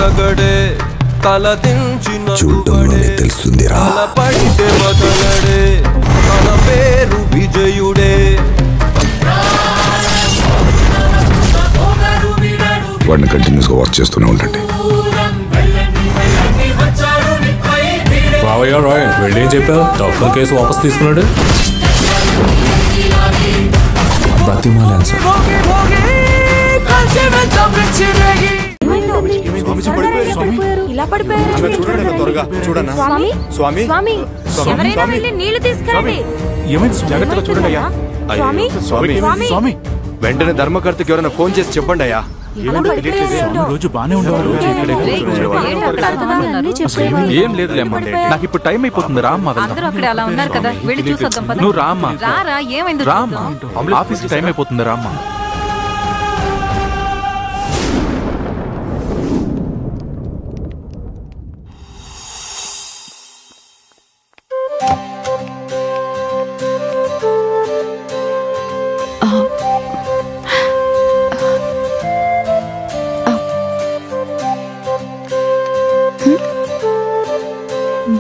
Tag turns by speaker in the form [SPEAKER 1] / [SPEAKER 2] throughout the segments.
[SPEAKER 1] మగడే తలదించిన
[SPEAKER 2] చూడడంలోనే తెలుస్తుందిరా
[SPEAKER 1] పడితే వదలడే తన పేరు విజయుడే
[SPEAKER 2] వాడిని కంటిన్యూస్గా వాచ్ చేస్తూనే ఉండండి.
[SPEAKER 3] వెళ్ళేం చెప్పావు? డాక్టర్ కేసు వాపస్ తీసుకున్నాడు. బతిమాలాను సార్.
[SPEAKER 4] ఇలా పడిపోయారు. ఎవరైనా వెళ్ళి నీళ్లు తీసుకురండి.
[SPEAKER 5] జాగ్రత్తగా చూడండి అయ్యా.
[SPEAKER 4] స్వామి
[SPEAKER 5] వెంటనే ధర్మకర్తకి ఎవరైనా ఫోన్ చేసి చెప్పండి అయ్యా.
[SPEAKER 6] రోజు బానే ఉండేవారు.
[SPEAKER 5] ఏం లేదులే అమ్మా, నాకు ఇప్పుడు టైం అయిపోతుంది. రామ్మా నువ్వు రామ్మా, రామ్మా, ఆఫీస్ టైం అయిపోతుంది. రామ్మా.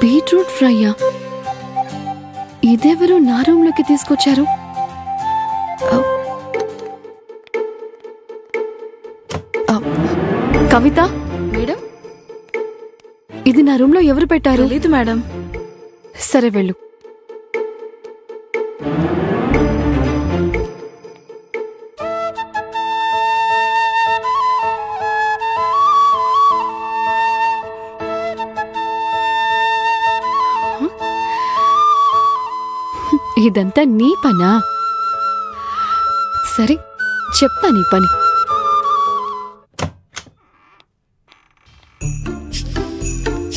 [SPEAKER 7] బీట్రూట్ ఫ్రైయా? ఇదెవరు నా రూమ్ లోకి తీసుకొచ్చారు? కవిత
[SPEAKER 4] మేడం,
[SPEAKER 7] ఇది నా రూమ్ లో ఎవరు పెట్టారు?
[SPEAKER 4] లేదు మేడం.
[SPEAKER 7] సరే వెళ్ళు. ఇదంతా నీ పనా? సరే చెప్తా నీ పని.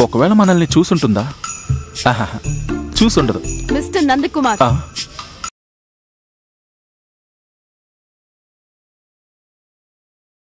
[SPEAKER 5] ఒకవేళ మనల్ని చూసుంటుందా? చూసుండదు.
[SPEAKER 7] మిస్టర్ నందకుమార్,